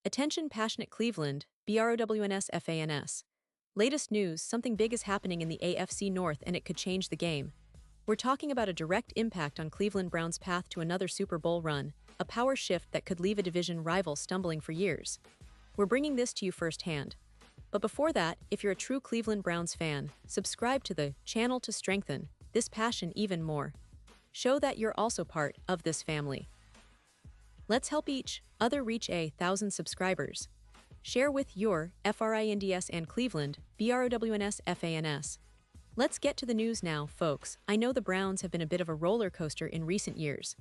Attention passionate Cleveland, BROWNS. Latest news, something big is happening in the AFC North and it could change the game. We're talking about a direct impact on Cleveland Browns' path to another Super Bowl run, a power shift that could leave a division rival stumbling for years. We're bringing this to you firsthand. But before that, if you're a true Cleveland Browns fan, subscribe to the channel to strengthen this passion even more. Show that you're also part of this family. Let's help each other reach 1,000 subscribers. Share with your FRINDS and Cleveland, BROWNS. Let's get to the news now, folks. I know the Browns have been a bit of a roller coaster in recent years.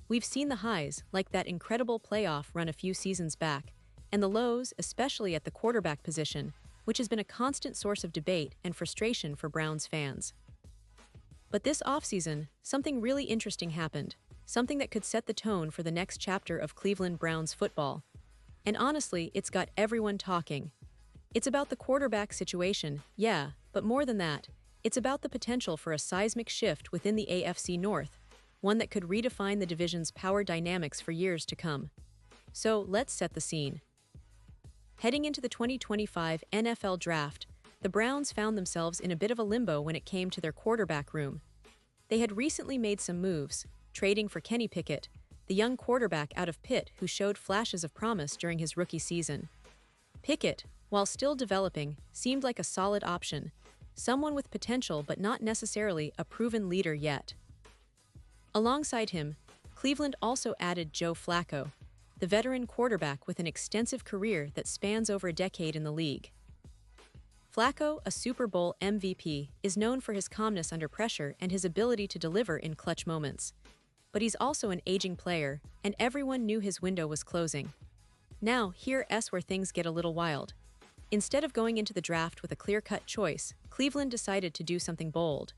We've seen the highs, like that incredible playoff run a few seasons back, and the lows, especially at the quarterback position, which has been a constant source of debate and frustration for Browns fans. But this offseason, something really interesting happened, something that could set the tone for the next chapter of Cleveland Browns football. And honestly, it's got everyone talking. It's about the quarterback situation, yeah, but more than that, it's about the potential for a seismic shift within the AFC North, one that could redefine the division's power dynamics for years to come. So let's set the scene. Heading into the 2025 NFL Draft, the Browns found themselves in a bit of a limbo when it came to their quarterback room. They had recently made some moves, trading for Kenny Pickett, the young quarterback out of Pitt who showed flashes of promise during his rookie season. Pickett, while still developing, seemed like a solid option, someone with potential but not necessarily a proven leader yet. Alongside him, Cleveland also added Joe Flacco, the veteran quarterback with an extensive career that spans over a decade in the league. Flacco, a Super Bowl MVP, is known for his calmness under pressure and his ability to deliver in clutch moments. But he's also an aging player, and everyone knew his window was closing. Now, here's where things get a little wild. Instead of going into the draft with a clear-cut choice, Cleveland decided to do something bold.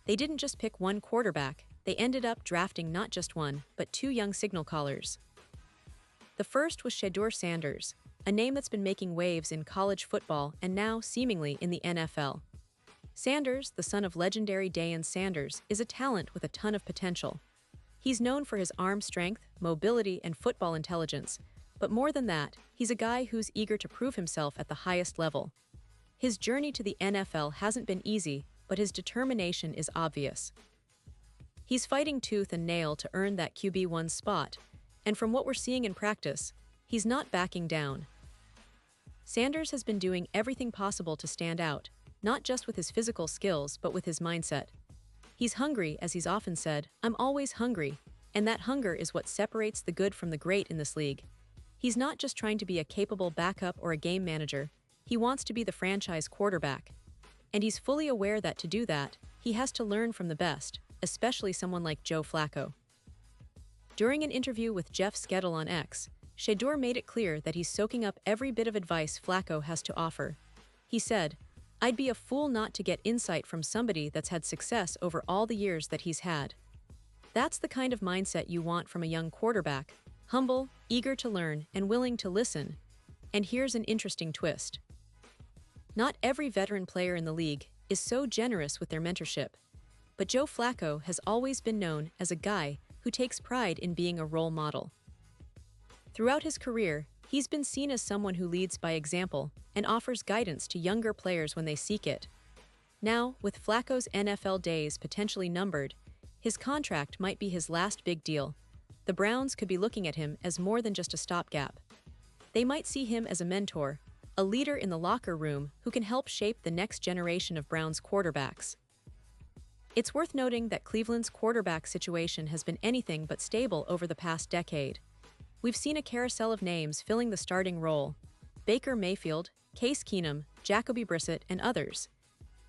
They didn't just pick one quarterback, they ended up drafting not just one, but two young signal callers. The first was Shedeur Sanders, a name that's been making waves in college football and now seemingly in the NFL. Sanders, the son of legendary Deion Sanders, is a talent with a ton of potential. He's known for his arm strength, mobility, and football intelligence, but more than that, he's a guy who's eager to prove himself at the highest level. His journey to the NFL hasn't been easy, but his determination is obvious. He's fighting tooth and nail to earn that QB1 spot, and from what we're seeing in practice, he's not backing down. Sanders has been doing everything possible to stand out, not just with his physical skills but with his mindset. He's hungry, as he's often said, "I'm always hungry," and that hunger is what separates the good from the great in this league. He's not just trying to be a capable backup or a game manager, he wants to be the franchise quarterback. And he's fully aware that to do that, he has to learn from the best, especially someone like Joe Flacco. During an interview with Jeff Skettle on X, Shedeur made it clear that he's soaking up every bit of advice Flacco has to offer. He said, "I'd be a fool not to get insight from somebody that's had success over all the years that he's had." That's the kind of mindset you want from a young quarterback, humble, eager to learn, and willing to listen. And here's an interesting twist. Not every veteran player in the league is so generous with their mentorship, but Joe Flacco has always been known as a guy who takes pride in being a role model. Throughout his career, he's been seen as someone who leads by example and offers guidance to younger players when they seek it. Now, with Flacco's NFL days potentially numbered, his contract might be his last big deal. The Browns could be looking at him as more than just a stopgap. They might see him as a mentor, a leader in the locker room who can help shape the next generation of Browns quarterbacks. It's worth noting that Cleveland's quarterback situation has been anything but stable over the past decade. We've seen a carousel of names filling the starting role: Baker Mayfield, Case Keenum, Jacoby Brissett, and others.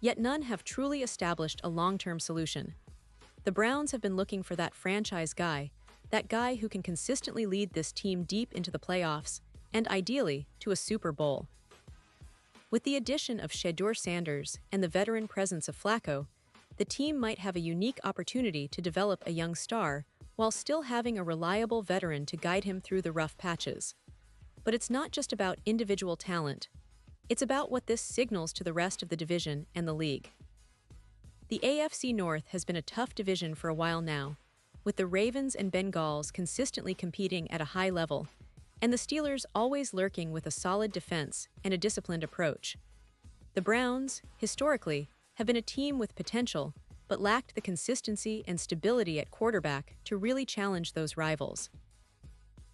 Yet none have truly established a long-term solution. The Browns have been looking for that franchise guy, that guy who can consistently lead this team deep into the playoffs, and ideally, to a Super Bowl. With the addition of Shedeur Sanders and the veteran presence of Flacco, the team might have a unique opportunity to develop a young star while still having a reliable veteran to guide him through the rough patches. But it's not just about individual talent. It's about what this signals to the rest of the division and the league. The AFC North has been a tough division for a while now, with the Ravens and Bengals consistently competing at a high level, and the Steelers always lurking with a solid defense and a disciplined approach. The Browns, historically, have been a team with potential, but lacked the consistency and stability at quarterback to really challenge those rivals.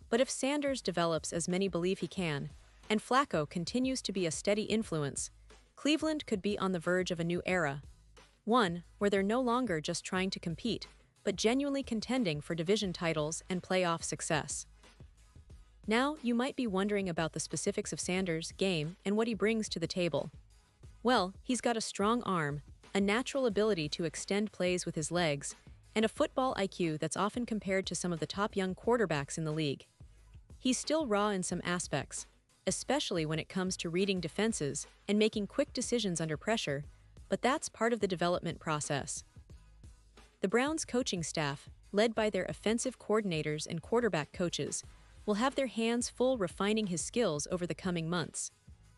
But if Sanders develops as many believe he can, and Flacco continues to be a steady influence, Cleveland could be on the verge of a new era, one where they're no longer just trying to compete, but genuinely contending for division titles and playoff success. Now, you might be wondering about the specifics of Sanders' game and what he brings to the table. Well, he's got a strong arm, a natural ability to extend plays with his legs, and a football IQ that's often compared to some of the top young quarterbacks in the league. He's still raw in some aspects, especially when it comes to reading defenses and making quick decisions under pressure, but that's part of the development process. The Browns' coaching staff, led by their offensive coordinators and quarterback coaches, will have their hands full refining his skills over the coming months.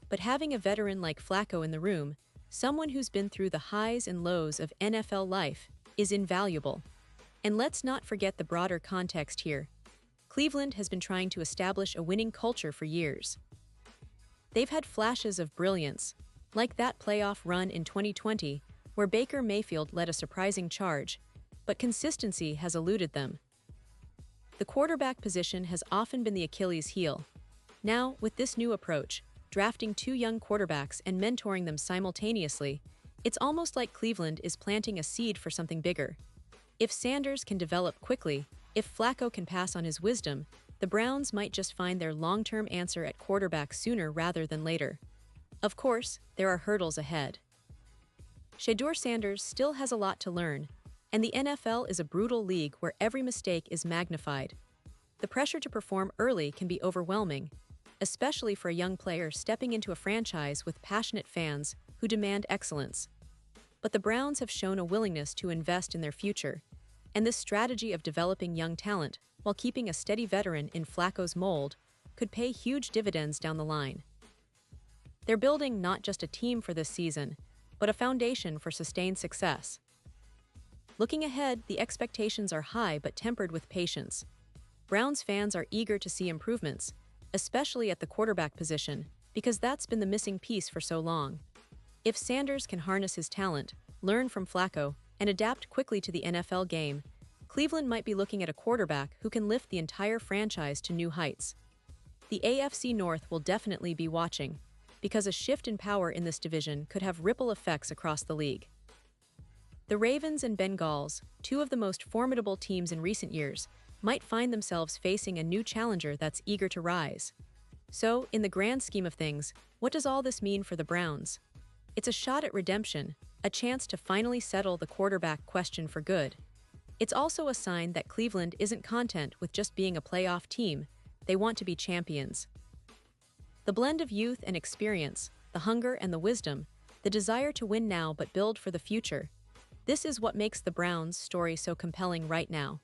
But having a veteran like Flacco in the room, someone who's been through the highs and lows of NFL life, is invaluable. And let's not forget the broader context here. Cleveland has been trying to establish a winning culture for years. They've had flashes of brilliance, like that playoff run in 2020, where Baker Mayfield led a surprising charge, but consistency has eluded them. The quarterback position has often been the Achilles heel. Now, with this new approach, drafting two young quarterbacks and mentoring them simultaneously, it's almost like Cleveland is planting a seed for something bigger. If Sanders can develop quickly, if Flacco can pass on his wisdom, the Browns might just find their long-term answer at quarterback sooner rather than later. Of course, there are hurdles ahead. Shedeur Sanders still has a lot to learn, and the NFL is a brutal league where every mistake is magnified. The pressure to perform early can be overwhelming, especially for a young player stepping into a franchise with passionate fans who demand excellence. But the Browns have shown a willingness to invest in their future, and this strategy of developing young talent while keeping a steady veteran in Flacco's mold could pay huge dividends down the line. They're building not just a team for this season, but a foundation for sustained success. Looking ahead, the expectations are high but tempered with patience. Browns fans are eager to see improvements, especially at the quarterback position, because that's been the missing piece for so long. If Sanders can harness his talent, learn from Flacco, and adapt quickly to the NFL game, Cleveland might be looking at a quarterback who can lift the entire franchise to new heights. The AFC North will definitely be watching, because a shift in power in this division could have ripple effects across the league. The Ravens and Bengals, two of the most formidable teams in recent years, might find themselves facing a new challenger that's eager to rise. So, in the grand scheme of things, what does all this mean for the Browns? It's a shot at redemption, a chance to finally settle the quarterback question for good. It's also a sign that Cleveland isn't content with just being a playoff team, they want to be champions. The blend of youth and experience, the hunger and the wisdom, the desire to win now but build for the future, this is what makes the Browns' story so compelling right now.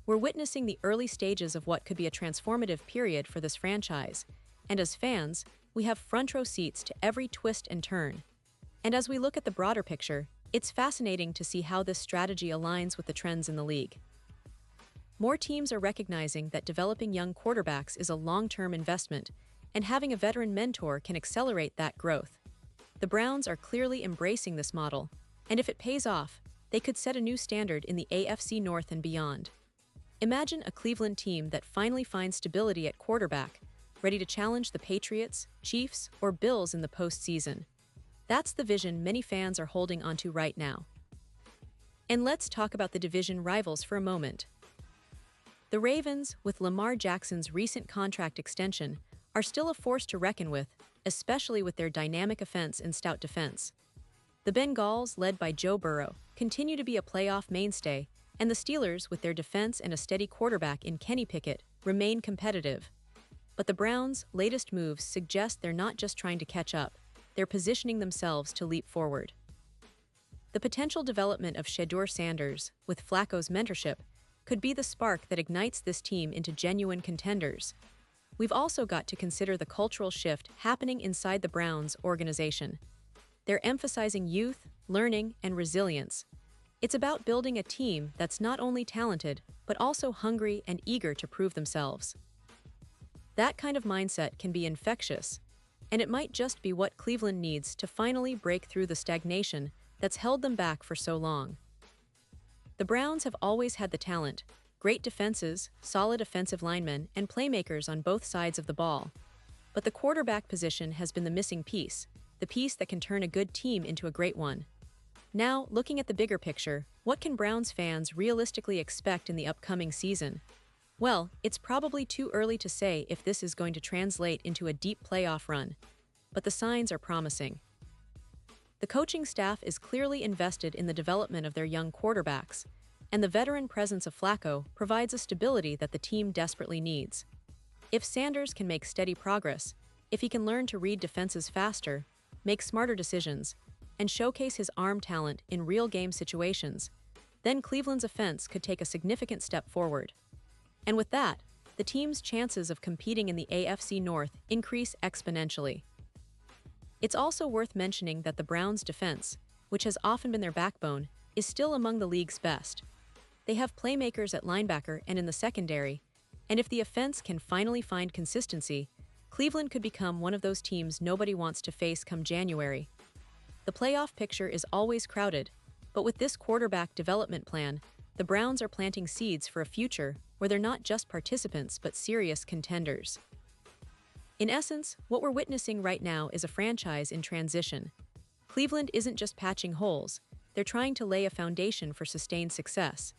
We're witnessing the early stages of what could be a transformative period for this franchise, and as fans, we have front-row seats to every twist and turn. And as we look at the broader picture, it's fascinating to see how this strategy aligns with the trends in the league. More teams are recognizing that developing young quarterbacks is a long-term investment, and having a veteran mentor can accelerate that growth. The Browns are clearly embracing this model, and if it pays off, they could set a new standard in the AFC North and beyond. Imagine a Cleveland team that finally finds stability at quarterback, ready to challenge the Patriots, Chiefs, or Bills in the postseason. That's the vision many fans are holding onto right now. And let's talk about the division rivals for a moment. The Ravens, with Lamar Jackson's recent contract extension, are still a force to reckon with, especially with their dynamic offense and stout defense. The Bengals, led by Joe Burrow, continue to be a playoff mainstay, and the Steelers, with their defense and a steady quarterback in Kenny Pickett, remain competitive. But the Browns' latest moves suggest they're not just trying to catch up, they're positioning themselves to leap forward. The potential development of Shedeur Sanders, with Flacco's mentorship, could be the spark that ignites this team into genuine contenders. We've also got to consider the cultural shift happening inside the Browns organization. They're emphasizing youth, learning, and resilience. It's about building a team that's not only talented, but also hungry and eager to prove themselves. That kind of mindset can be infectious, and it might just be what Cleveland needs to finally break through the stagnation that's held them back for so long. The Browns have always had the talent, great defenses, solid offensive linemen, and playmakers on both sides of the ball. But the quarterback position has been the missing piece, the piece that can turn a good team into a great one. Now, looking at the bigger picture, what can Browns fans realistically expect in the upcoming season? Well, it's probably too early to say if this is going to translate into a deep playoff run, but the signs are promising. The coaching staff is clearly invested in the development of their young quarterbacks, and the veteran presence of Flacco provides a stability that the team desperately needs. If Sanders can make steady progress, if he can learn to read defenses faster, make smarter decisions, and showcase his arm talent in real game situations, then Cleveland's offense could take a significant step forward. And with that, the team's chances of competing in the AFC North increase exponentially. It's also worth mentioning that the Browns' defense, which has often been their backbone, is still among the league's best. They have playmakers at linebacker and in the secondary, and if the offense can finally find consistency, Cleveland could become one of those teams nobody wants to face come January. The playoff picture is always crowded, but with this quarterback development plan, the Browns are planting seeds for a future where they're not just participants but serious contenders. In essence, what we're witnessing right now is a franchise in transition. Cleveland isn't just patching holes, they're trying to lay a foundation for sustained success.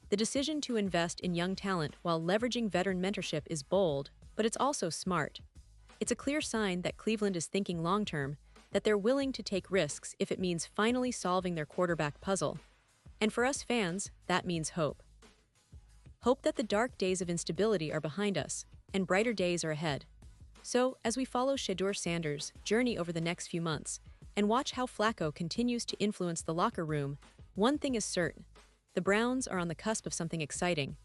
The decision to invest in young talent while leveraging veteran mentorship is bold, but it's also smart. It's a clear sign that Cleveland is thinking long-term, that they're willing to take risks if it means finally solving their quarterback puzzle. And for us fans, that means hope. Hope that the dark days of instability are behind us, and brighter days are ahead. So, as we follow Shedeur Sanders' journey over the next few months, and watch how Flacco continues to influence the locker room, one thing is certain: the Browns are on the cusp of something exciting.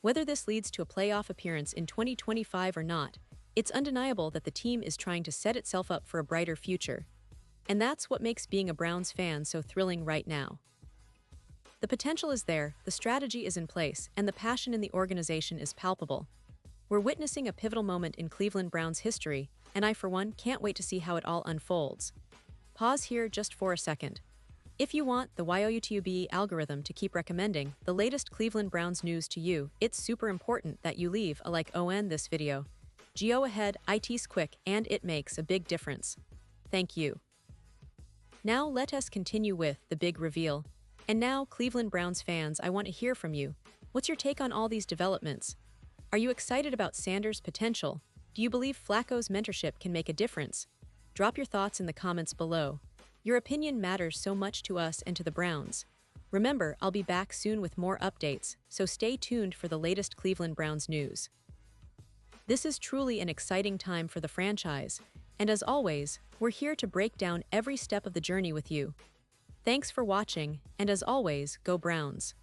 Whether this leads to a playoff appearance in 2025 or not, it's undeniable that the team is trying to set itself up for a brighter future. And that's what makes being a Browns fan so thrilling right now. The potential is there, the strategy is in place, and the passion in the organization is palpable. We're witnessing a pivotal moment in Cleveland Browns history, and I, for one, can't wait to see how it all unfolds. Pause here just for a second. If you want the YouTube algorithm to keep recommending the latest Cleveland Browns news to you, it's super important that you leave a like on this video. Go ahead, it's quick, and it makes a big difference. Thank you. Now let us continue with the big reveal. And now, Cleveland Browns fans, I want to hear from you. What's your take on all these developments? Are you excited about Sanders' potential? Do you believe Flacco's mentorship can make a difference? Drop your thoughts in the comments below. Your opinion matters so much to us and to the Browns. Remember, I'll be back soon with more updates, so stay tuned for the latest Cleveland Browns news. This is truly an exciting time for the franchise, and as always, we're here to break down every step of the journey with you. Thanks for watching, and as always, go Browns!